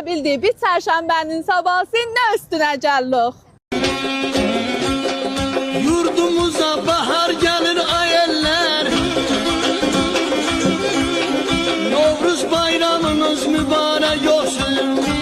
bildiği bir çarşambenin sabahı ne üstüne celluq. Yurdumuza bahar gelir ayeller, Novruz bayramınız mübarek olsun.